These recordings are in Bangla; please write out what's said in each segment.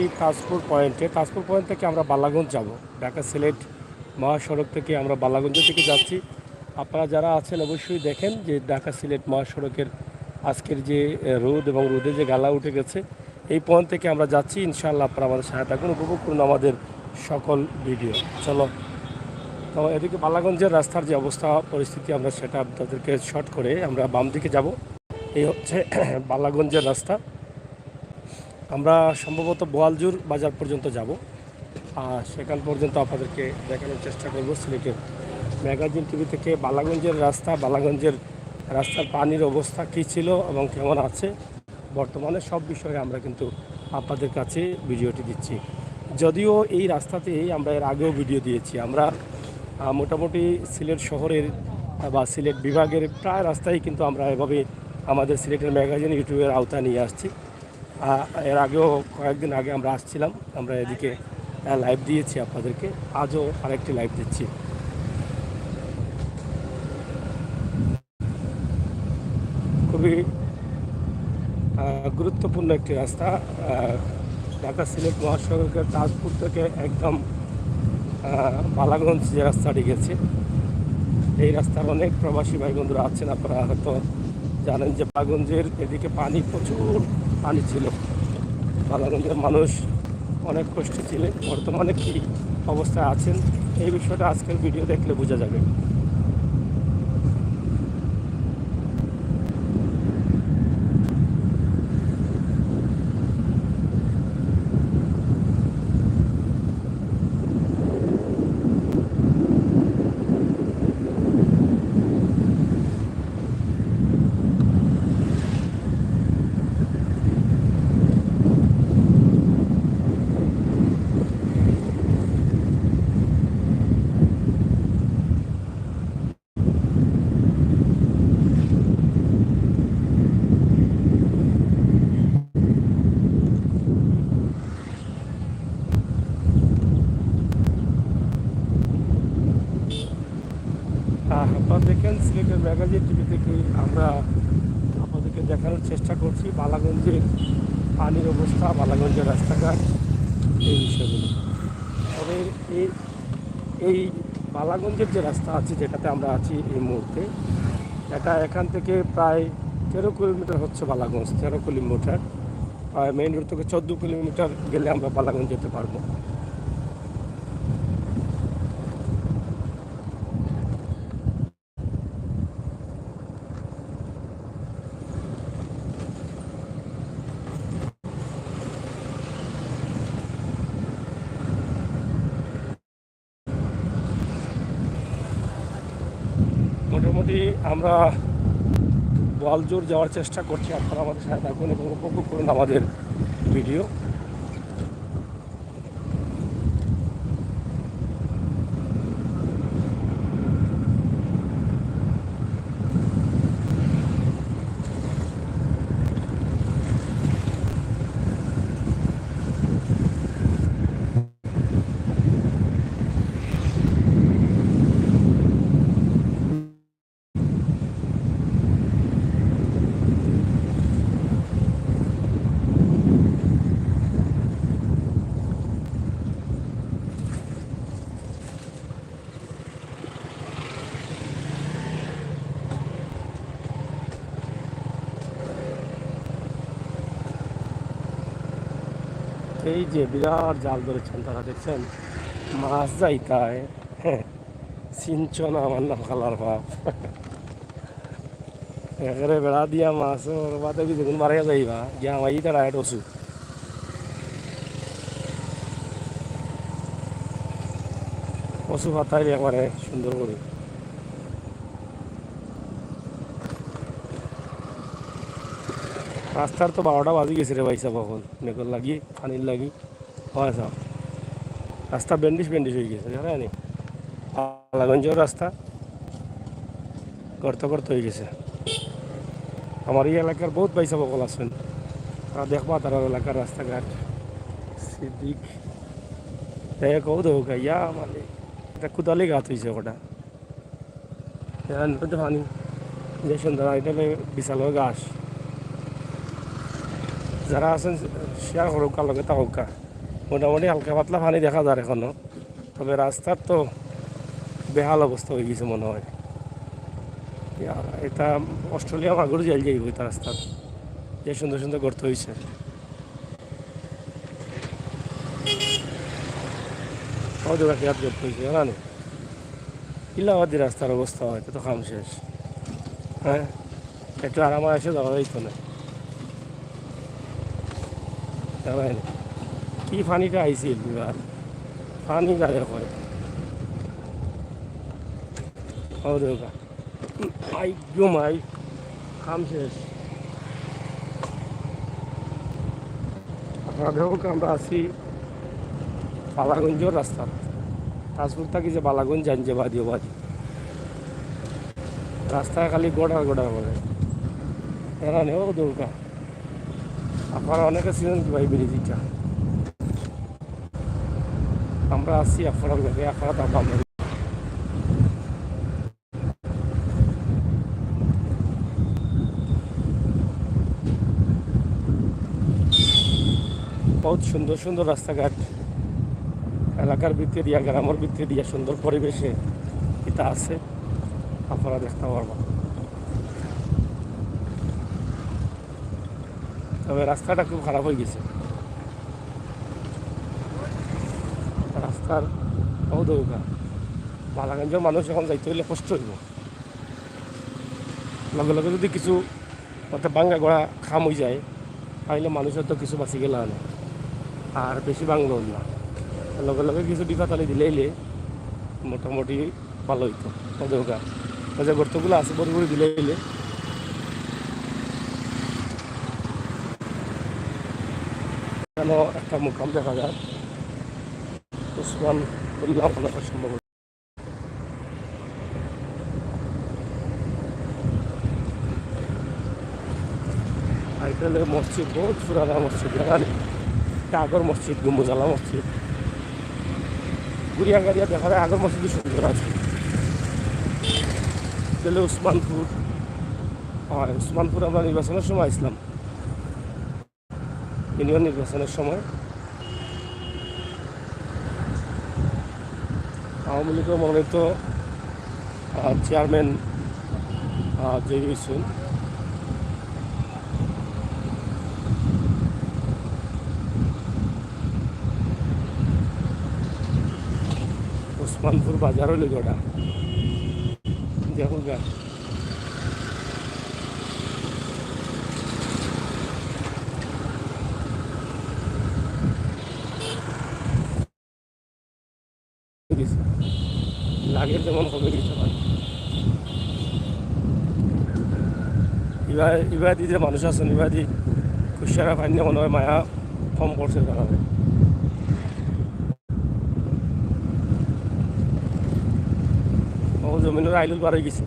এই তাজপুর পয়েন্ট থেকে আমরা বালাগঞ্জ যাব। ঢাকা সিলেট মহাসড়ক থেকে আমরা বালাগঞ্জের দিকে যাচ্ছি। আপনারা যারা আছেন অবশ্যই দেখেন যে ঢাকা সিলেট মহাসড়কের আজকের যে রোদ এবং রোদে যে গালা উঠে গেছে, এই পয়েন্ট থেকে আমরা যাচ্ছি। ইনশাআল্লাহ আপনারা আমাদের সাথে থাকুন, উপভোগ করুন আমাদের সকল ভিডিও। চলো, তো এদিকে বালাগঞ্জের রাস্তার যে অবস্থা পরিস্থিতি আমরা সেটা আপনাদেরকে শর্ট করে আমরা বাম দিকে যাব। এই হচ্ছে বালাগঞ্জের রাস্তা। আমরা সম্ভবত বোয়ালজুর বাজার পর্যন্ত যাব, আর সেখান পর্যন্ত আপনাদেরকে দেখানোর চেষ্টা করব সিলেটের ম্যাগাজিন টিভি থেকে বালাগঞ্জের রাস্তার পানির অবস্থা কী ছিল এবং কেমন আছে বর্তমানে, সব বিষয়ে আমরা কিন্তু আপনাদের কাছে ভিডিওটি দিচ্ছি। যদিও এই রাস্তাতেই আমরা এর আগেও ভিডিও দিয়েছি। আমরা মোটামুটি সিলেট শহরের বা সিলেট বিভাগের প্রায় রাস্তায় কিন্তু আমরা এভাবে আমাদের সিলেটের ম্যাগাজিন ইউটিউবের আওতায় নিয়ে আসছি। এর আগেও কয়েকদিন আগে আমরা আসছিলাম, আমরা এদিকে লাইভ দিয়েছি আপনাদেরকে, আজও আরেকটি লাইভ দিচ্ছি। খুবই গুরুত্বপূর্ণ একটি রাস্তা, ঢাকা সিলেট মহাসড়কের তাজপুর থেকে একদম বালাগঞ্জ যে রাস্তাটি গেছে, এই রাস্তার অনেক প্রবাসী ভাই বন্ধুরা আছেন। আপনারা হয়তো জানেন যে বালাগঞ্জের এদিকে প্রচুর পানি ছিল। বালাগঞ্জের মানুষ অনেক কষ্টে ছিলেন, বর্তমানে কী অবস্থায় আছেন এই বিষয়টা আজকের ভিডিও দেখলে বোঝা যাবে। আপনারা দেখেন সিলেটের ম্যাগাজিন টিভি থেকে আমরা আপনাদেরকে দেখানোর চেষ্টা করছি বালাগঞ্জের পানির অবস্থা, বালাগঞ্জের রাস্তাঘাট, এই বিষয়গুলো। তবে এই বালাগঞ্জের যে রাস্তা আছে যেটাতে আমরা আছি এই মুহূর্তে, এটা এখান থেকে প্রায় 13 কিলোমিটার হচ্ছে বালাগঞ্জ, 13 কিলোমিটার। মেইন রোড থেকে 14 কিলোমিটার গেলে আমরা বালাগঞ্জ যেতে পারবো। মোটামুটি আমরা বোয়ালজোর যাওয়ার চেষ্টা করছি। আপনারা আমাদের সাথে থাকুন এবং উপভোগ করুন আমাদের ভিডিও। এই যে বিরাট জাল ধরেছেন তারা, দেখছেন মাছ যাইতায়, হ্যাঁ সিঞ্চন আমার নাম খালার ভাব একেবারে বেড়া দিয়া মাছ বাদে দেখুন মারিয়া যাইবা গিয়া আমার তারা এক ওষুধ ওষুধ পাতাই একবারে সুন্দর করে। রাস্তার তো 12টা বাজি গেছে রে ভাই সাহেব, এখন মেঘর লাগি পানির লাগি হয় সব রাস্তা ব্যান্ডিশ হয়ে গেছে, জানেন বালাগঞ্জের রাস্তা গর্ত হয়ে গেছে। আমার এই এলাকার বহুত ভাই সাহেব সকল আছেন, তারা দেখবা তারা এলাকার রাস্তাঘাট সিদ্দিক কৌ দেবো ইয়া মানে এটা কুদালি গাছ হয়েছে ওটা পানি যে সুন্দর, এটা বিশাল গাছ। যারা আছেন শেয়ার করুক, কার লগে তা হোক। মোটামুটি হালকা পাতলা পানি দেখা যায় এখনো, তবে রাস্তার তো বেহাল অবস্থা হয়ে গেছে মনে হয়। এটা অস্ট্রেলিয়া মাগুর জেল যাইব এটা রাস্তার, যে সুন্দর সুন্দর গর্ত হয়েছে। ওদের খেয়াল গর্ত হয়েছে জানি ইলাহাবাদী রাস্তার অবস্থা হয় তো খাম শেষ। হ্যাঁ, একটু আরামে এসে যাওয়া যাইতো না, জানাই কি পানিটা আইছিল এবার, পানি গাড়ি হয় ওদের আই জমাই খাম শেষ। আপনাদের আমরা আছি বালাগঞ্জের রাস্তা, তাজপুর থাকি যে বালাগঞ্জ যান যে বাদি বাদি রাস্তায় খালি গোড়া গোড়া করে এরা নেও দৌকা। আপনারা অনেকে ছিলেন কি ভাই ব্রিজিটা, আমরা আছি আপনারা আপনারা দাম বহুত সুন্দর সুন্দর রাস্তাঘাট এলাকার ভিতরে দিয়া গ্রামের ভিতরে দিয়া সুন্দর পরিবেশে এটা আছে, আপনারা দেখতে পারবেন। তবে রাস্তাটা খুব খারাপ হয়ে গেছে, রাস্তার অদৌকা বালাগঞ্জের মানুষ এখন যাইতে হইলে কষ্ট হইব। লগে লগে যদি কিছু অর্থাৎ ভাঙ্গা গড়া খাম হয়ে যায় তাহলে মানুষের তো কিছু বাঁচি গেল না, আর বেশি বাংলো না, লগে লগে কিছু ডিফাতালি দিলে মোটামুটি ভালো হইতো। অদৌকা যে গর্তগুলো আছে বড় বড় দিলে কেন একটা মুকাম দেখা যায় উসমান উল্লাহ সম্ভব। আর এটা হলো মসজিদ, বহুত পুরানা মসজিদ, এটা আগর মসজিদ, গুম্বুজালা মসজিদ। গুড়িয়া গাড়িয়া দেখা যায় আগর মসজিদ সুন্দর আছে। তাহলে উসমানপুর, হয় উসমানপুর আমরা নির্বাচনের সময় আসলাম, ইউনিয়ন নির্বাচনের সময় আওয়ামী লীগের মনোনীত চেয়ারম্যান জয়ী হয়েছেন। উসমানপুর বাজার হইল গোটা দেখুন গা, লাগের যেমন হবে দিতে পারে। ইবাদি যে মানুষ আছেন, ইবাদি খুশিয়ারা পাইনি মনে হয় মায়া কম করছে কারণে। ও জমিনের আইলুল বার হয়ে গেছে,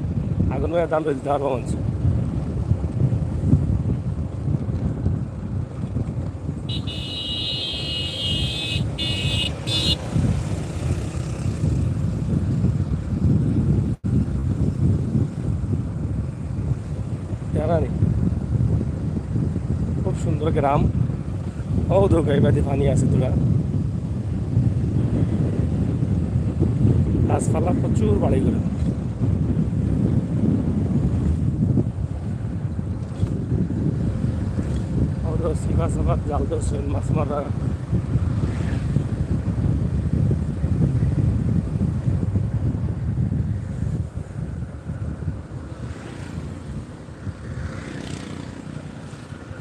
আগুন ভাই দাম দিতে পারবো মানুষ। জানি খুব সুন্দর গ্রাম। ও দোকা এবারে পানি আছে তোরা, গাছপালা প্রচুর বাড়ি করে। সিফা সাফা জাল ধরছেন মাছ মারা।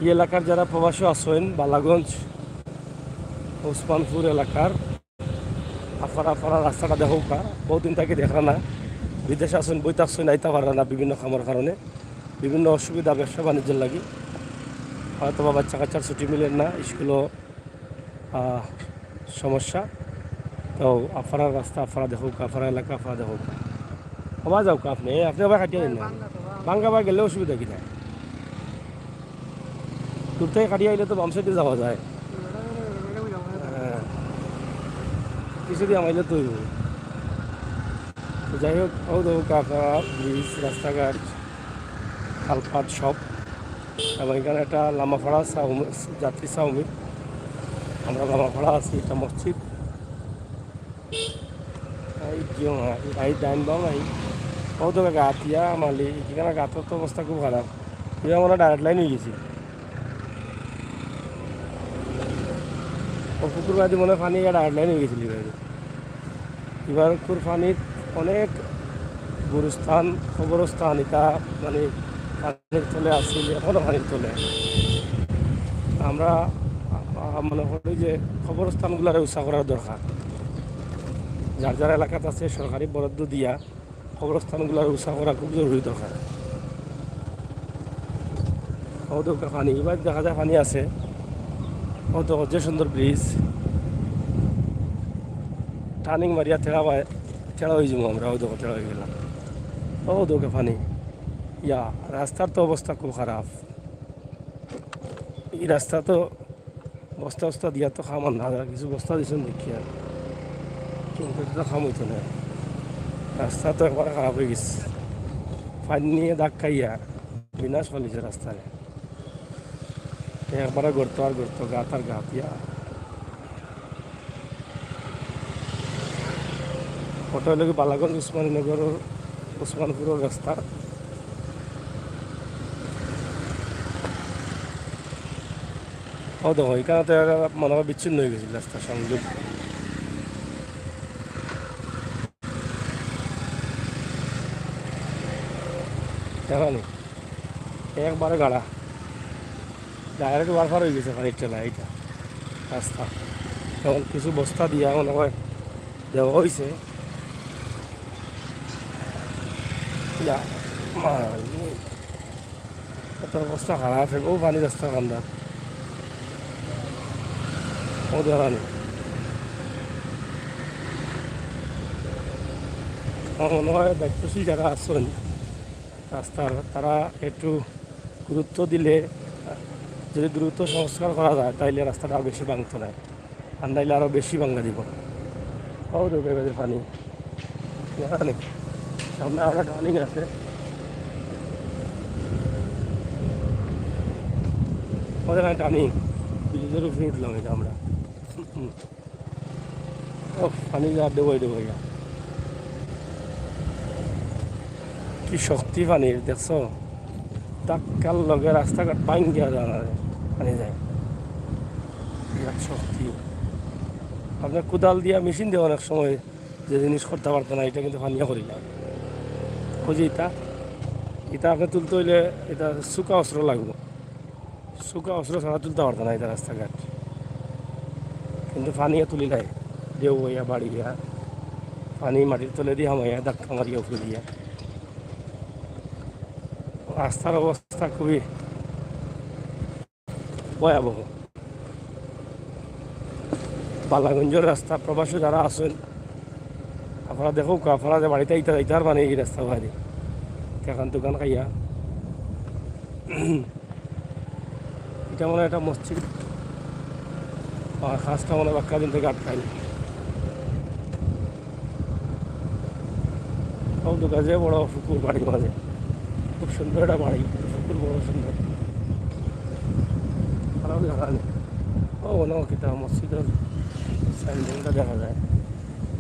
এই এলাকার যারা প্রবাসী আছেন বালাগঞ্জ ওসমানপুর এলাকার, আপনারা রাস্তাটা দেখো কা, বহুদিন তাকে দেখা না, বিদেশে আসেন বইতে আসছেন আইতে পারে না বিভিন্ন কামের কারণে, বিভিন্ন অসুবিধা ব্যবসা বাণিজ্যের লাগি, হয়তো বা বাচ্চা কাচ্চার ছুটি মিলেন না, স্কুলও সমস্যা। তো আপনারা রাস্তা আপনারা দেখো, আপনারা এলাকা আপনারা দেখো, আবার যাও আপনি আবার কাটিয়ে দিন না, ভাঙ্গা বা গেলে অসুবিধা কি না, দূর থেকে কাটিয়ে আইলে তো বাম সাইডে যাওয়া যায়। হ্যাঁ, কিছু দিয়ে আমাইলে তো যাই হোক, ও দেখো কাকা ব্রিজ রাস্তাঘাট খালপাট সব, এবং এখানে একটা লামাফাড়া যাত্রী চাউমিন আমরা লামাপাড়া আছি, এটা মসজিদ। এই জিও এই ডাইন বাম এই কত গাত ইয়া মালি এখানে গাতের তো অবস্থা খুব খারাপ। এবার মনে ডাইরেক্ট লাইন হয়ে গেছি। ও পুকুর বাদি মনে হয় পানি ডাইরেক্ট লাইন হয়ে গেছিল এবার। এবার পানির অনেক গুরুস্থান খবরস্থান এটা মানে পানির তলে আসছিল, এখনও পানির তলে। আমরা মনে করি যে খবরস্থানগুলোর উৎসাহ করার দরকার। যার যার এলাকাতে আছে সরকারি বরাদ্দ দিয়া খবরস্থানগুলোর উৎসাহ করা খুব জরুরি দরকার। হয়তো পানি এবার দেখা যায় পানি আছে, হয়তো যে সুন্দর ব্রিজ টার্নিং মারিয়া ছেড়া হয়ে যাবো আমরা, হয়তো ছেড়া হয়ে গেলাম। দোকে পানি ইয়া রাস্তার তো অবস্থা খুব খারাপ। এই রাস্তা তো বস্তা দিয়া তো খামান না, কিছু বস্তা দিয়েছেন দেখি আর কিন্তু এটা খাম হইতো না। রাস্তা তো একবার খারাপ হয়ে গেছে, পানি নিয়ে দাগ খাইয়া বিনাশ ফলিছে রাস্তায়। একবারে গড়তো আর গড়তো, গাত আর গাত ইয়া। ওটা হলো বালাগঞ্জ উসমানীনগর উসমানপুরের রাস্তা। দেখো এখানে মনে হয় বিচ্ছিন্ন হয়ে গেছিল রাস্তার সংযোগ। দেখানি একবারে গাড়া ডাইরেক্ট বারবার হয়ে গেছে পানির ঠেলা এইটা রাস্তা। এখন কিছু বস্তা দিয়া মনে হয় দেওয়া হয়েছে। এত অবস্থা খারাপ ও পানি রাস্তা কান্দা ও দেখানি। আমার মনে হয় দায়িত্বশীল যারা আছেন রাস্তার তারা একটু গুরুত্ব দিলে, যদি দ্রুত সংস্কার করা যায় তাইলে রাস্তাটা আরও বেশি ভাঙতো না, আর নাইলে আরও বেশি ভাঙা দিব। ও দেবে পানি জানি সামনে আমরা টার্নিং আছে। ওদের টার্নিং ব্রিজের উপরে উঠলাম এটা আমরা। ও পানি যা দেবো ইয়া কি শক্তি পানির দেখছো, ধাক্কার লগে রাস্তাঘাট ভাঙ্গিয়া জানা পানি যায়, বিরাট শক্তি। আপনার কোদাল দিয়া মেশিন দিয়ে অনেক সময় যে জিনিস করতে পারতো না এটা কিন্তু পানিয়া করিলাম। বুঝি এটা আপনি তুলতে হইলে এটা শুকা অস্ত্র লাগবে, শুকা অস্ত্র ছাড়া তুলতে পারতো না এটা রাস্তাঘাট। কিন্তু পানিয়া তুলি নাই, দেউ হইয়া বাড়ি গিয়া পানি মাটির তলে দিয়ে হামাইয়া ধাক্কা মারিয়া উঠে দিয়া। রাস্তার অবস্থা খুবই ভয়াবহ। বালাগঞ্জের রাস্তা প্রবাসী যারা আছেন আপনারা দেখো, আপনারা যে বাড়িতে ইতার মানে এই রাস্তা বাইরে কেখান দোকান খাইয়া। এটা মনে হয় একটা মসজিদ, খাসটা মনে হয় বাক্কা দিন থেকে আটকাই। সব দোকান যে বড় পুকুর বাড়ির মাঝে, খুব সুন্দর একটা বাড়ি, পুকুর বড় সুন্দর, খারাপ দেখা নেই। মনে হয় কিতা মসজিদের সাইনবোর্ডটা দেখা যায়,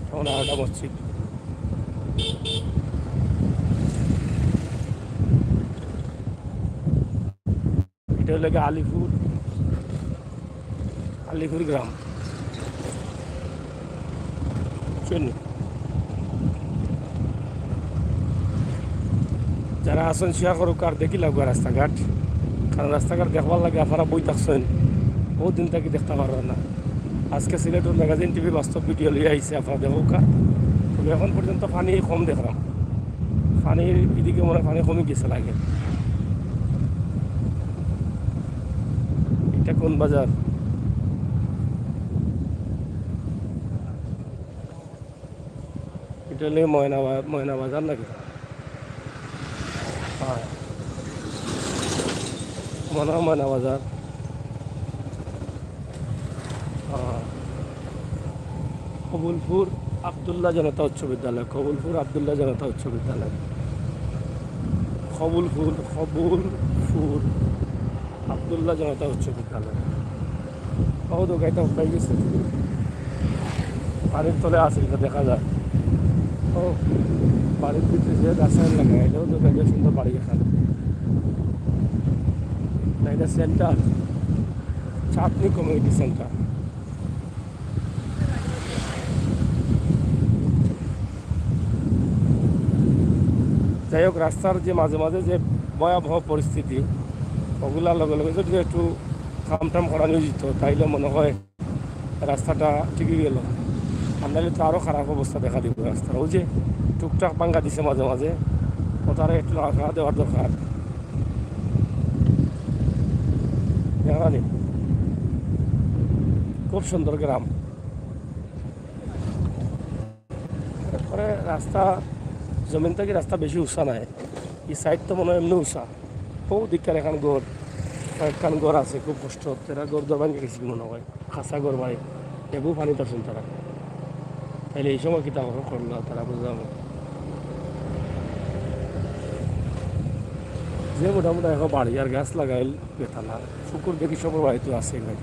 তখন আর একটা মসজিদ। এটা হলো আলিপুর গ্রাম শুনি। যারা আসেন শেয়ার করুক আর দেখি লাগবে রাস্তাঘাট, কারণ রাস্তাঘাট দেখবার লাগে আপনারা বই থাকছেন বহুত দিন থেকে দেখতে পারবেন না। আজকে সিলেটের ম্যাগাজিন টিভি বাস্তব ভিডিও লিয়ে আইসে আপনারা দেখুক। তবে এখন পর্যন্ত পানি কম দেখলাম, পানির এদিকে মনে পানি কমে গেছে লাগে। এটা কোন বাজার? এটা হলে ময়না বাজার নাকি? হ্যাঁ মনে হয় ময়না বাজার। কবুলপুর আবদুল্লাহ জনতা উচ্চ বিদ্যালয়, কবুলপুর আবদুল্লাহ জনতা উচ্চ বিদ্যালয়, খবুলপুর আবদুল্লাহ জনতা উচ্চ বিদ্যালয়। ও দোকানটা উঠাই গেছে, পানির তলে আছে, এটা দেখা যায়। ও বাড়ির ভিতরে যে রাসায়ন লাগায়, এটাও দোকানে সুন্দর বাড়ি এখানে। না, এটা সেন্টার, চাঁদনি কমিউনিটি সেন্টার। যাই হোক, রাস্তার যে মাঝে মাঝে যে ভয়াবহ পরিস্থিতি, ওগুলার লগে লগে যদি একটু খামটাম করা নিয়োজিত, তাইলে মনে হয় রাস্তাটা ঠিকই গেল। আপনাদের তো আরও খারাপ অবস্থা দেখা দিব রাস্তার। ওই যে টুকটাক ভাঙ্গা দিছে মাঝে মাঝে, ওটারে একটু রাখা দেওয়ার দরকার। জানি, খুব সুন্দর গ্রাম। তারপরে রাস্তা, জমিন থেকে রাস্তা বেশি উঁচা নাই, এই সাইড তো মনে হয় এমনি উঁচা। ও দিককার এখন গড়, কয়েকখান গড় আছে, খুব কষ্ট। তারা গড় দর ভাঙে গেছি মনে হয়, খাসা গড় বাড়ি, এবু পানি তাছেন তারা। তাহলে এই সময় কিতা করলো তারা, বুঝলাম যে মোটামুটি এখন বাড়ি আর গাছ লাগাইল বেতা না। শুকুর দেখি সবার বাড়িতে আছে ভাই।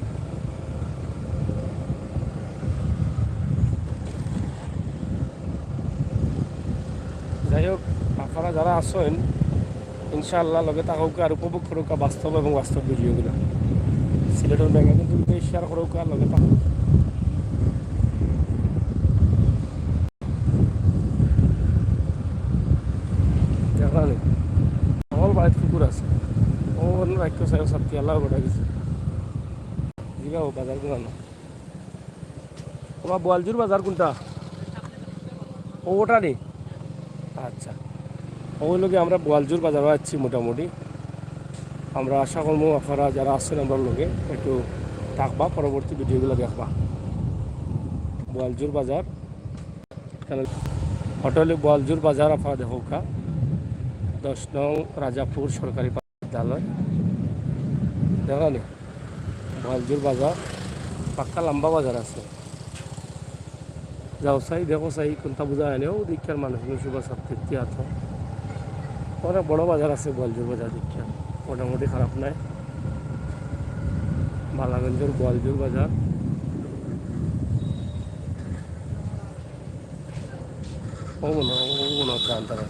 যাই হোক, আপনারা যারা আসেন ইনশাআল্লাহ লগে থাকুক আর উপভোগ করুক বাস্তব এবং বাস্তব ভিডিওগুলো। সিলেটের ব্যাঙ্গা কিন্তু শেয়ার করুক আর লগে থাকুক। দেখানি সকল বাড়িতে কুকুর আছে। ও রাখ্য চাই সত্যি আল্লাহ গোটা গেছে। জিগাও বাজার কোন না, তোমার বোয়ালজুর বাজার কোনটা? ওটা নেই। আচ্ছা, ওই লোকে আমরা বোয়ালজুর বাজারও যাচ্ছি মোটামুটি। আমরা আশা করবো আপনারা যারা আসছেন আমরা লোকে একটু থাকবা, পরবর্তী ভিডিওগুলো দেখবা। বোয়ালজুর বাজার, হোটেলে বোয়ালজুর বাজার আপনারা দেখোকা। 10 নং রাজাপুর সরকারি বিদ্যালয়, দেখা নি বোয়ালজুর বাজার, পাক্কা লম্বা বাজার আছে। যাও চাই দেখো চাই কোনটা বোঝা হয়নি। ও দীক্ষার মানুষ সুবা সাপ্তাহিক আছে, অনেক বড় বাজার আছে বোয়ালজুর বাজার। দীক্ষা মোটামুটি খারাপ নাই। বালাগঞ্জের বোয়ালজুর বাজার, ও মনে হয় প্রান্তরা।